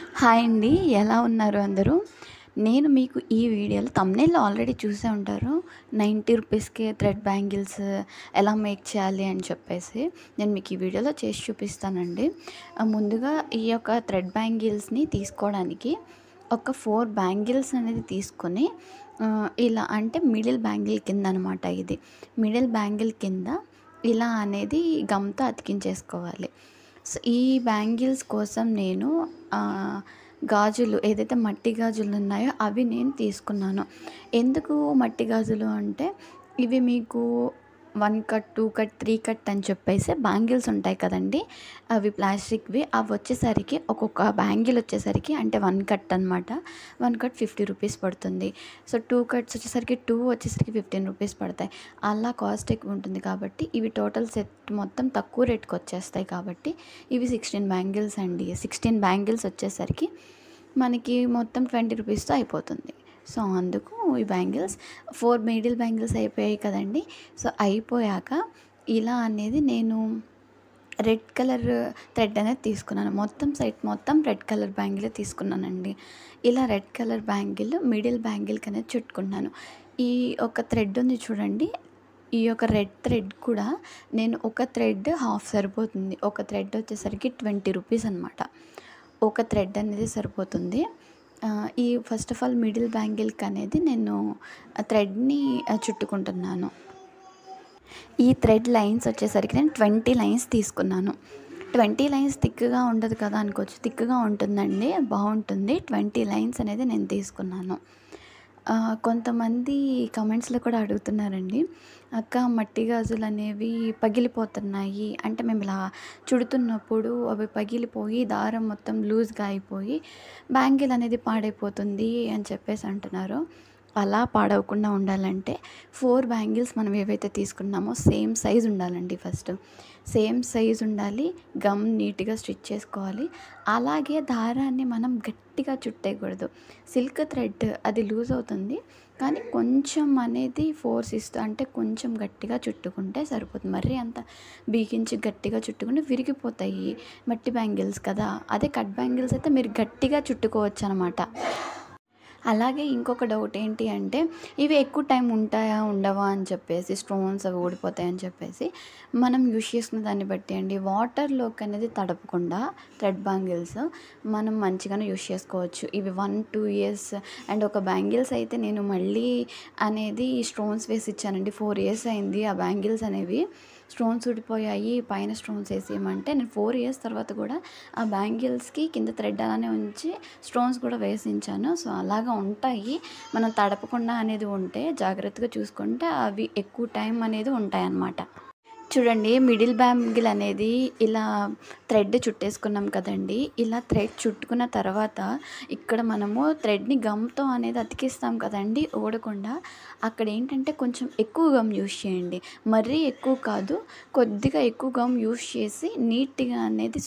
Hi అండి. ఎలా ఉన్నారు అందరూ? నేను మీకు ఈ వీడియోలో థంబ్‌నెయిల్‌లో ఆల్రెడీ చూసే ఉంటారు. 90 రూపీస్‌కే థ్రెడ్ బ్యాంగిల్స్ ఎలా మేక్ చేయాలి అని చెప్పేసి. నేను మీకు ఈ వీడియోలో చేసి చూపిస్తానండి. ముందుగా ఈ యొక్క థ్రెడ్ బ్యాంగిల్స్‌ని తీసుకోవడానికి ఒక 4 బ్యాంగిల్స్ అనేది తీసుకొని ఇలా అంటే మిడిల్ బ్యాంగిల్ కింద అనమాట ఇది. మిడిల్ బ్యాంగిల్ కింద ఇలా అనేది గమ్‌తో అతికించేసుకోవాలి. సో, ఈ బ్యాంగిల్స్ కోసం నేను గాజులు ఏదైతే మట్టి గాజులు ఉన్నాయో అవి నేను తీసుకున్నాను. ఎందుకు మట్టి గాజులు అంటే ఇవి మీకు 1 కట్, 2 కట్, 3 కట్ అని చెప్పేసి బ్యాంగిల్స్ ఉంటాయి కదండీ! అవి ప్లాస్టిక్‌వి. అవి వచ్చేసరికి ఒక్కొక్క బ్యాంగిల్ వచ్చేసరికి అంటే 1 కట్ అనమాట. 1 కట్ 50 రూపీస్ పడుతుంది. సో, 2 కట్స్ వచ్చేసరికి 2 వచ్చేసరికి 15 రూపీస్ పడతాయి. అలా కాస్ట్ ఎక్కువ ఉంటుంది కాబట్టి ఇవి టోటల్ సెట్ మొత్తం తక్కువ రేట్‌కి వచ్చేస్తాయి కాబట్టి ఇవి 16 బ్యాంగిల్స్ అండి. 16 బ్యాంగిల్స్ వచ్చేసరికి మనకి మొత్తం 20 రూపీస్‌తో అయిపోతుంది. సో, అందుకు ఈ బ్యాంగిల్స్ 4 మిడిల్ బ్యాంగిల్స్ అయిపోయాయి కదండీ! సో, అయిపోయాక ఇలా అనేది నేను రెడ్ కలర్ థ్రెడ్ అనేది తీసుకున్నాను. మొత్తం సెట్ మొత్తం రెడ్ కలర్ బ్యాంగిలే తీసుకున్నానండి. ఇలా రెడ్ కలర్ బ్యాంగిల్ మిడిల్ బ్యాంగిల్‌కి అనేది చుట్టుకున్నాను. ఈ ఒక థ్రెడ్ ఉంది చూడండి. ఈ యొక్క రెడ్ థ్రెడ్ కూడా నేను ఒక థ్రెడ్ హాఫ్ సరిపోతుంది. ఒక థ్రెడ్ వచ్చేసరికి 20 రూపీస్ అనమాట. ఒక థ్రెడ్ అనేది సరిపోతుంది. ఈ ఫస్ట్ ఆఫ్ ఆల్ మిడిల్ బ్యాంగిల్‌కి అనేది నేను థ్రెడ్‌ని చుట్టుకుంటున్నాను. ఈ థ్రెడ్ లైన్స్ వచ్చేసరికి నేను 20 లైన్స్ తీసుకున్నాను. 20 లైన్స్ థిక్‌గా ఉండదు కదా అనుకోవచ్చు. థిక్‌గా ఉంటుందండి. బావుంటుంది. 20 లైన్స్ అనేది నేను తీసుకున్నాను. కొంతమంది కామెంట్స్‌లో కూడా అడుగుతున్నారండి. అక్క మట్టి గాజులు అనేవి పగిలిపోతున్నాయి. అంటే మేము ఇలా చుడుతున్నప్పుడు అవి పగిలిపోయి దారం మొత్తం లూజ్‌గా అయిపోయి బ్యాంగిల్ అనేది పాడైపోతుంది అని చెప్పేసి అంటున్నారు. అలా పాడవకుండా ఉండాలంటే 4 బ్యాంగిల్స్ మనం ఏవైతే తీసుకున్నామో సేమ్ సైజ్ ఉండాలండి ఫస్ట్. సేమ్ సైజ్ ఉండాలి. గమ్ నీట్‌గా స్టిచ్ చేసుకోవాలి. అలాగే దారాన్ని మనం గట్టిగా చుట్టేయకూడదు. సిల్క్ థ్రెడ్ అది లూజ్ అవుతుంది. కానీ కొంచెం అనేది ఫోర్స్ ఇస్తూ అంటే కొంచెం గట్టిగా చుట్టుకుంటే సరిపోతుంది. మరీ అంత బిగించి గట్టిగా చుట్టుకుంటే విరిగిపోతాయి. మట్టి బ్యాంగిల్స్ కదా! అదే కట్ బ్యాంగిల్స్ అయితే మీరు గట్టిగా చుట్టుకోవచ్చనమాట. అలాగే ఇంకొక డౌట్ ఏంటి అంటే ఇవి ఎక్కువ టైం ఉంటాయా? ఉండవా? అని చెప్పేసి స్టోన్స్ అవి ఊడిపోతాయని చెప్పేసి మనం యూజ్ చేసుకునే దాన్ని బట్టి అండి. వాటర్‌లోకి అనేది తడపకుండా థ్రెడ్ బ్యాంగిల్స్ మనం మంచిగానే యూజ్ చేసుకోవచ్చు. ఇవి 1, 2 ఇయర్స్ అండ్ ఒక బ్యాంగిల్స్ అయితే నేను మళ్ళీ అనేది స్టోన్స్ వేసి ఇచ్చానండి. 4 ఇయర్స్ అయింది ఆ బ్యాంగిల్స్ అనేవి. స్టోన్స్ ఊడిపోయాయి. పైన స్టోన్స్ ఏసేయమంటే నేను 4 ఇయర్స్ తర్వాత కూడా ఆ బ్యాంగిల్స్‌కి కింద థ్రెడ్ అలానే ఉంచి స్టోన్స్ కూడా వేసించాను. సో, అలాగా ఉంటాయి. మనం తడపకుండా అనేది ఉంటే జాగ్రత్తగా చూసుకుంటే అవి ఎక్కువ టైం అనేది ఉంటాయన్నమాట. చూడండి మిడిల్ బ్యాంగిల్ అనేది ఇలా థ్రెడ్ చుట్టేసుకున్నాం కదండీ! ఇలా థ్రెడ్ చుట్టుకున్న తర్వాత ఇక్కడ మనము థ్రెడ్‌ని గమ్‌తో అనేది అతికిస్తాం కదండీ! ఊడకుండా. అక్కడ ఏంటంటే కొంచెం ఎక్కువ గమ్ యూజ్ చేయండి. మరీ ఎక్కువ కాదు. కొద్దిగా ఎక్కువ గమ్ యూజ్ చేసి నీట్‌గా అనేది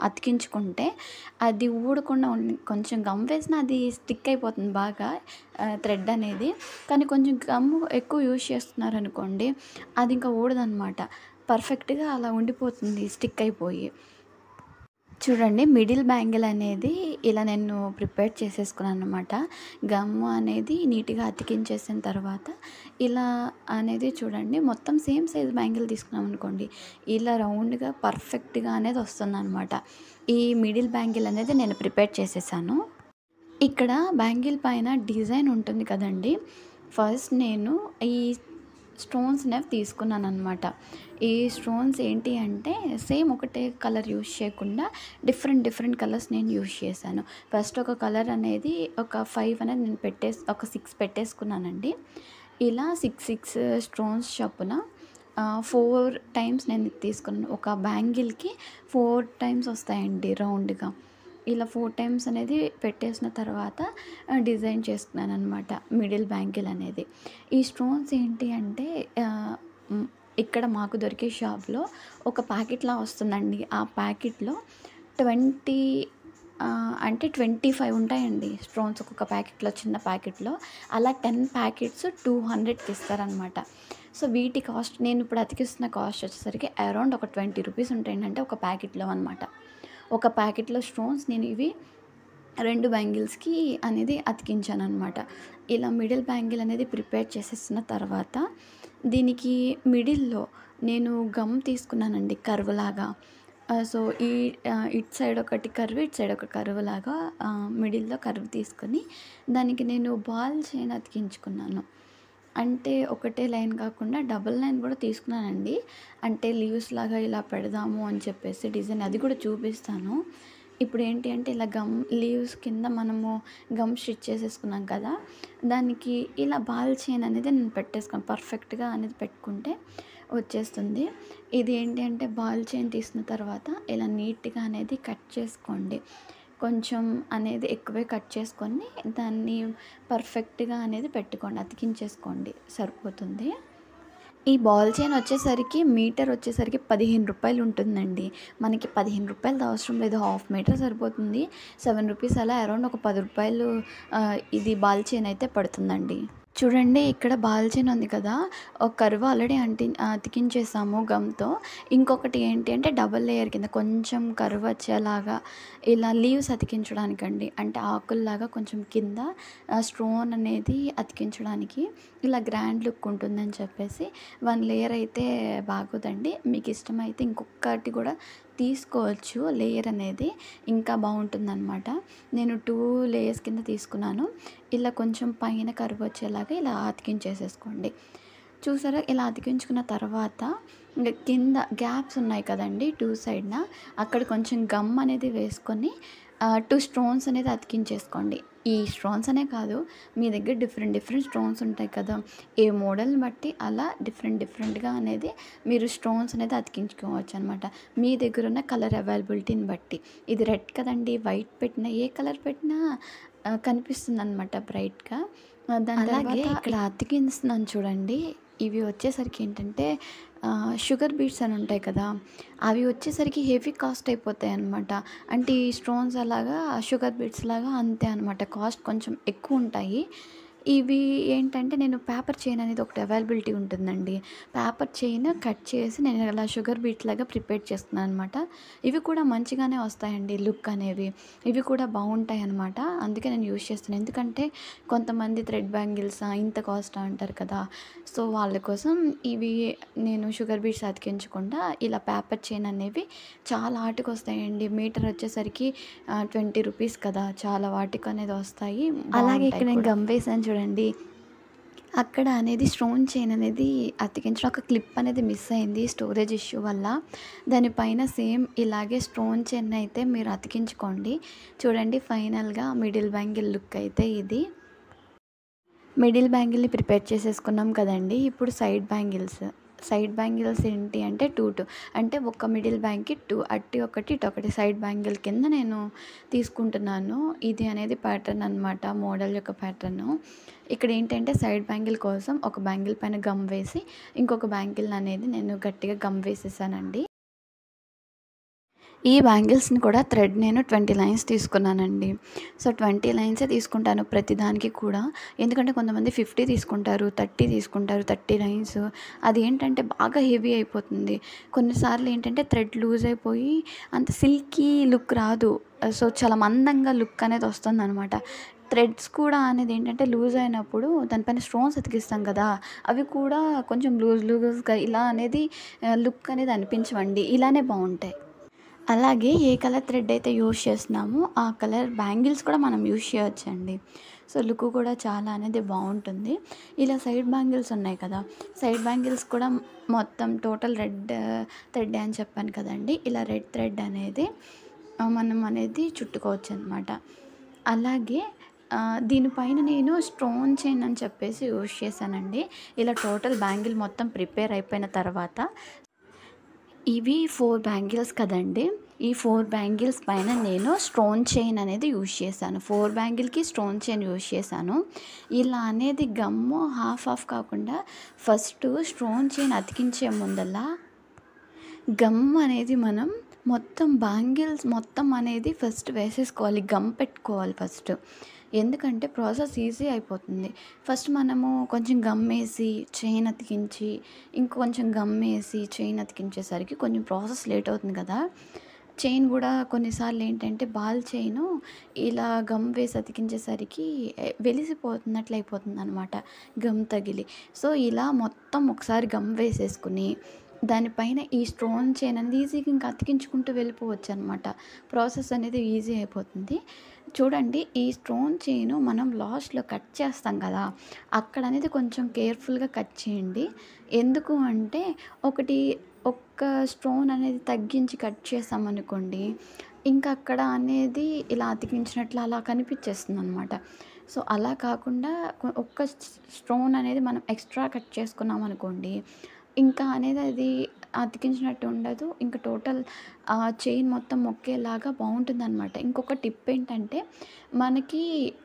అతికించుకుంటే అది ఊడకుండా కొంచెం గమ్ వేసినా అది స్టిక్ అయిపోతుంది బాగా థ్రెడ్ అనేది. కానీ కొంచెం గమ్ ఎక్కువ యూజ్ చేస్తున్నారనుకోండి అది ఇంకా ఊడదనమాట. పర్ఫెక్ట్‌గా అలా ఉండిపోతుంది స్టిక్ అయిపోయి. చూడండి మిడిల్ బ్యాంగిల్ అనేది ఇలా నేను ప్రిపేర్ చేసేసుకున్నాననమాట. గమ్ అనేది నీట్‌గా అతికించేసిన తర్వాత ఇలా అనేది చూడండి మొత్తం సేమ్ సైజ్ బ్యాంగిల్ తీసుకున్నామనుకోండి ఇలా రౌండ్‌గా పర్ఫెక్ట్‌గా అనేది వస్తుందనమాట. ఈ మిడిల్ బ్యాంగిల్ అనేది నేను ప్రిపేర్ చేసేసాను. ఇక్కడ బ్యాంగిల్ పైన డిజైన్ ఉంటుంది కదండీ! ఫస్ట్ నేను ఈ స్టోన్స్‌నవి తీసుకున్నాననమాట. ఈ స్టోన్స్ ఏంటి అంటే సేమ్ ఒకటే కలర్ యూజ్ చేయకుండా డిఫరెంట్ కలర్స్ నేను యూజ్ చేశాను. ఫస్ట్ ఒక కలర్ అనేది ఒక 5 అనేది నేను ఒక 6 పెట్టేసుకున్నానండి. ఇలా 6 స్టోన్స్ చొప్పున 4 టైమ్స్ నేను తీసుకున్నాను. ఒక బ్యాంగిల్‌కి 4 టైమ్స్ వస్తాయండి రౌండ్‌గా. ఇలా 4 టైమ్స్ అనేది పెట్టేసిన తర్వాత డిజైన్ చేసుకున్నాననమాట మిడిల్ బ్యాంగిల్ అనేది. ఈ స్టోన్స్ ఏంటి అంటే ఇక్కడ మాకు దొరికే షాప్‌లో ఒక ప్యాకెట్‌లా వస్తుందండి. ఆ ప్యాకెట్‌లో 20 అంటే 25 ఉంటాయండి స్టోన్స్ ఒక్కొక్క ప్యాకెట్‌లో చిన్న ప్యాకెట్‌లో. అలా 10 ప్యాకెట్స్ 200కి ఇస్తారనమాట. సో, వీటి కాస్ట్ నేను ఇప్పుడు అతికిస్తున్న కాస్ట్ వచ్చేసరికి అరౌండ్ ఒక 20 రూపీస్ ఉంటాయండి. అంటే ఒక ప్యాకెట్‌లో అనమాట. ఒక ప్యాకెట్‌లో స్టోన్స్ నేను ఇవి 2 బ్యాంగిల్స్‌కి అనేది అతికించాననమాట. ఇలా మిడిల్ బ్యాంగిల్ అనేది ప్రిపేర్ చేసేసిన తర్వాత దీనికి మిడిల్‌లో నేను గమ్ తీసుకున్నానండి కర్వ్‌లాగా. సో, ఇటు సైడ్ ఒకటి కర్వ్, ఇటు సైడ్ ఒక కర్వ్‌లాగా మిడిల్‌లో కర్వ్ తీసుకొని దానికి నేను బాల్ చైన్ అతికించుకున్నాను. అంటే ఒకటే లైన్ కాకుండా డబుల్ లైన్ కూడా తీసుకున్నానండి. అంటే లీవ్స్ లాగా ఇలా పెడదాము అని చెప్పేసి డిజైన్ అది కూడా చూపిస్తాను. ఇప్పుడు ఏంటి అంటే ఇలా లీవ్స్ కింద మనము గమ్ స్టిచ్ చేసేసుకున్నాం కదా! దానికి ఇలా బాల్ చైన్ అనేది నేను పెట్టేసుకున్నాను. పర్ఫెక్ట్‌గా అనేది పెట్టుకుంటే వచ్చేస్తుంది. ఇది ఏంటి అంటే బాల్ చైన్ తీసిన తర్వాత ఇలా నీట్‌గా అనేది కట్ చేసుకోండి. కొంచెం అనేది ఎక్కువే కట్ చేసుకొని దాన్ని పర్ఫెక్ట్‌గా అనేది పెట్టుకోండి. అతికించేసుకోండి సరిపోతుంది. ఈ బాల్ చైన్ వచ్చేసరికి మీటర్ వచ్చేసరికి రూ. 15 ఉంటుందండి. మనకి రూ. 15 అవసరం లేదు. హాఫ్ మీటర్ సరిపోతుంది. రూ. 7 అలా అరౌండ్ ఒక రూ. 10 ఇది బాల్ చైన్ అయితే పడుతుందండి. చూడండి ఇక్కడ బాల్ చైన్ ఉంది కదా! ఒక కర్వ్ ఆల్రెడీ అతికించేసాము గమ్‌తో. ఇంకొకటి ఏంటి అంటే డబుల్ లేయర్ కింద కొంచెం కర్వ్ వచ్చేలాగా ఇలా లీవ్స్ అతికించడానికండి. అంటే ఆకుల్లాగా కొంచెం కింద స్టోన్ అనేది అతికించడానికి ఇలా గ్రాండ్ లుక్ ఉంటుందని చెప్పేసి 1 లేయర్ అయితే బాగోదండి. మీకు ఇష్టమైతే ఇంకొకటి కూడా తీసుకోవచ్చు లేయర్ అనేది ఇంకా బాగుంటుందన్నమాట. నేను 2 లేయర్స్ కింద తీసుకున్నాను. ఇలా కొంచెం పైన కర్వ్ వచ్చేలాగా ఇలా అతికించేసేసుకోండి. చూసారా ఇలా అతికించుకున్న తర్వాత కింద గ్యాప్స్ ఉన్నాయి కదండీ 2 సైడ్‌న అక్కడ కొంచెం గమ్ అనేది వేసుకొని 2 స్టోన్స్ అనేది అతికించేసుకోండి. ఈ స్టోన్స్ అనే కాదు, మీ దగ్గర డిఫరెంట్ స్టోన్స్ ఉంటాయి కదా! ఏ మోడల్‌ని బట్టి అలా డిఫరెంట్‌గా అనేది మీరు స్టోన్స్ అనేది అతికించుకోవచ్చనమాట. మీ దగ్గరున్న కలర్ అవైలబిలిటీని బట్టి. ఇది రెడ్ కదండీ! వైట్ పెట్టినా ఏ కలర్ పెట్టినా కనిపిస్తుందనమాట బ్రైట్‌గా. దాని అలాగే ఇక్కడ అతికిస్తున్నాను చూడండి. ఇవి వచ్చేసరికి ఏంటంటే షుగర్ బీట్స్ అని ఉంటాయి కదా! అవి వచ్చేసరికి హెవీ కాస్ట్ అయిపోతాయన్నమాట. అంటే ఈ స్టోన్స్ అలాగా షుగర్ బీట్స్ లాగా అంతే అనమాట. కాస్ట్ కొంచెం ఎక్కువ ఉంటాయి. ఇవి ఏంటంటే నేను పేపర్ చైన్ అనేది ఒకటి అవైలబిలిటీ ఉంటుందండి. పేపర్ చైన్ కట్ చేసి నేను ఇలా షుగర్ బీట్ లాగా ప్రిపేర్ చేస్తున్నాను అనమాట. ఇవి కూడా మంచిగానే వస్తాయండి లుక్ అనేవి. ఇవి కూడా బాగుంటాయి అనమాట. అందుకే నేను యూజ్ చేస్తున్నాను. ఎందుకంటే కొంతమంది థ్రెడ్ బ్యాంగిల్సా ఇంత కాస్టా అంటారు కదా! సో, వాళ్ళ కోసం ఇవి నేను షుగర్ బీట్స్ అతికించకుండా ఇలా పేపర్ చైన్ అనేవి చాలా ఆటికొస్తాయండి. మీటర్ వచ్చేసరికి రూ. 20 కదా! చాలా వాటికనేది వస్తాయి. అలాగే ఇక్కడ నేను గమ్ వేసాను చూడండి. అక్కడ అనేది స్టోన్ చైన్ అనేది అతికించడం ఒక క్లిప్ అనేది మిస్ అయింది స్టోరేజ్ ఇష్యూ వల్ల. దానిపైన సేమ్ ఇలాగే స్టోన్ చైన్ అయితే మీరు అతికించుకోండి. చూడండి ఫైనల్‌గా మిడిల్ బ్యాంగిల్ లుక్ అయితే ఇది. మిడిల్ బ్యాంగిల్‌ని ప్రిపేర్ చేసేసుకున్నాం కదండీ! ఇప్పుడు సైడ్ బ్యాంగిల్స్ ఏంటి అంటే 2 అంటే ఒక మిడిల్ బ్యాంగ్‌కి 2 అటు ఒకటి, ఇటు ఒకటి సైడ్ బ్యాంగిల్ కింద నేను తీసుకుంటున్నాను. ఇది అనేది ప్యాటర్న్ అనమాట. మోడల్ యొక్క ప్యాటర్ను. ఇక్కడ ఏంటంటే సైడ్ బ్యాంగిల్ కోసం ఒక బ్యాంగిల్ పైన గమ్ వేసి, ఇంకొక బ్యాంగిల్ అనేది నేను గట్టిగా గమ్ వేసేసానండి. ఈ బ్యాంగిల్స్‌ని కూడా థ్రెడ్ నేను 20 లైన్స్ తీసుకున్నానండి. సో, 20 లైన్సే తీసుకుంటాను ప్రతిదానికి కూడా. ఎందుకంటే కొంతమంది 50 తీసుకుంటారు, 30 తీసుకుంటారు, 30 లైన్స్. అదేంటంటే బాగా హెవీ అయిపోతుంది. కొన్నిసార్లు ఏంటంటే థ్రెడ్ లూజ్ అయిపోయి అంత సిల్కీ లుక్ రాదు. సో, చాలా మందంగా లుక్ అనేది వస్తుందనమాట. థ్రెడ్స్ కూడా అనేది ఏంటంటే లూజ్ అయినప్పుడు దానిపైన స్టోన్స్ అతికిస్తాం కదా! అవి కూడా కొంచెం లూజ్‌గా ఇలా అనేది లుక్ అనేది అనిపించవండి. ఇలానే బావుంటాయి. అలాగే ఏ కలర్ థ్రెడ్ అయితే యూజ్ చేస్తున్నామో ఆ కలర్ బ్యాంగిల్స్ కూడా మనం యూజ్ చేయొచ్చండి. సో, లుక్ కూడా చాలా అనేది బాగుంటుంది. ఇలా సైడ్ బ్యాంగిల్స్ ఉన్నాయి కదా! సైడ్ బ్యాంగిల్స్ కూడా మొత్తం టోటల్ రెడ్ థ్రెడ్ అని చెప్పాను కదండీ! ఇలా రెడ్ థ్రెడ్ అనేది మనం అనేది చుట్టుకోవచ్చు అనమాట. అలాగే దీనిపైన నేను స్టోన్ చైన్ అని చెప్పేసి యూజ్ చేశానండి. ఇలా టోటల్ బ్యాంగిల్ మొత్తం ప్రిపేర్ అయిపోయిన తర్వాత ఇవి 4 బ్యాంగిల్స్ కదండీ! ఈ 4 బ్యాంగిల్స్ పైన నేను స్టోన్ చైన్ అనేది యూజ్ చేశాను. 4 బ్యాంగిల్‌కి స్టోన్ చైన్ యూజ్ చేశాను. ఇలా అనేది గమ్ము హాఫ్ కాకుండా ఫస్ట్ స్టోన్ చైన్ అతికించే ముందల గమ్ అనేది మనం మొత్తం బ్యాంగిల్స్ మొత్తం అనేది ఫస్ట్ వేసేసుకోవాలి. గమ్ పెట్టుకోవాలి ఫస్ట్. ఎందుకంటే ప్రాసెస్ ఈజీ అయిపోతుంది. ఫస్ట్ మనము కొంచెం గమ్మేసి చైన్ అతికించి, ఇంకొంచెం గమ్మేసి చైన్ అతికించేసరికి కొంచెం ప్రాసెస్ లేట్ అవుతుంది కదా! చైన్ గూడా కొన్నిసార్లు ఏంటంటే బాల్ చైను ఇలా గమ్ వేసి అతికించేసరికి వెలిసిపోతున్నట్లయిపోతుందనమాట గమ్ తగిలి. సో, ఇలా మొత్తం ఒకసారి గమ్ వేసేసుకొని, దానిపైన ఈ స్టోన్ చైన్ అనేది ఈజీగా ఇంకా అతికించుకుంటూ వెళ్ళిపోవచ్చనమాట. ప్రాసెస్ అనేది ఈజీ అయిపోతుంది. చూడండి, ఈ స్టోన్ చైను మనం లాస్ట్‌లో కట్ చేస్తాం కదా! అక్కడనేది కొంచెం కేర్‌ఫుల్‌గా కట్ చేయండి. ఎందుకు అంటే ఒకటి ఒక్క స్టోన్ అనేది తగ్గించి కట్ చేశామనుకోండి, ఇంకా అక్కడ అనేది ఇలా అతికించినట్లు అలా కనిపిచ్చేస్తుందనమాట. సో, అలా కాకుండా ఒక్క స్టోన్ అనేది మనం ఎక్స్‌ట్రా కట్ చేసుకున్నామనుకోండి, ఇంకా అనేది అది అతికించినట్టు ఉండదు. ఇంక టోటల్ చైన్ మొత్తం మొక్కేలాగా బావుంటుందనమాట. ఇంకొక టిప్ ఏంటంటే, మనకి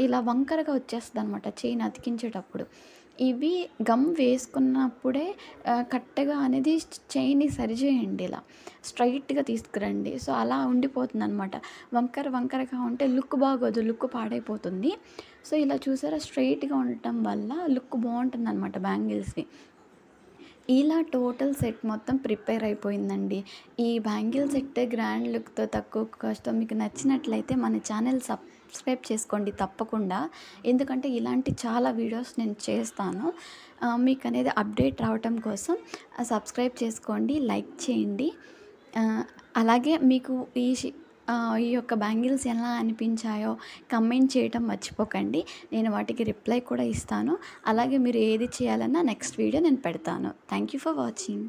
ఇలా వంకరగా వచ్చేస్తదనమాట చైన్ అతికించేటప్పుడు. ఇవి గమ్ వేసుకున్నప్పుడే కరెక్ట్‌గా అనేది చైన్‌ని సరిజేయండి ఇలా. స్ట్రెయిట్‌గా తీసుకురండి. సో, అలా ఉండిపోతుందనమాట. వంకరగా ఉంటే లుక్ బాగోదు. లుక్ పాడైపోతుంది. సో, ఇలా చూసారా, స్ట్రెయిట్‌గా ఉండటం వల్ల లుక్ బావుంటుందనమాట బ్యాంగిల్స్‌వి. ఇలా టోటల్ సెట్ మొత్తం ప్రిపేర్ అయిపోయిందండి. ఈ బ్యాంగిల్ సెట్ గ్రాండ్ లుక్‌తో తక్కువ కాస్ట్‌తో మీకు నచ్చినట్లయితే మన ఛానల్ సబ్స్క్రైబ్ చేసుకోండి తప్పకుండా. ఎందుకంటే ఇలాంటి చాలా వీడియోస్ నేను చేస్తాను. మీకనేది అప్డేట్ రావటం కోసం సబ్స్క్రైబ్ చేసుకోండి, లైక్ చేయండి. ఆహ్, అలాగే మీకు ఈ యొక్క బ్యాంగిల్స్ ఎలా అనిపించాయో కమెంట్ చేయటం మర్చిపోకండి. నేను వాటికి రిప్లై కూడా ఇస్తాను. అలాగే మీరు ఏది చేయాలన్నా నెక్స్ట్ వీడియో నేను పెడతాను. Thank you for watching.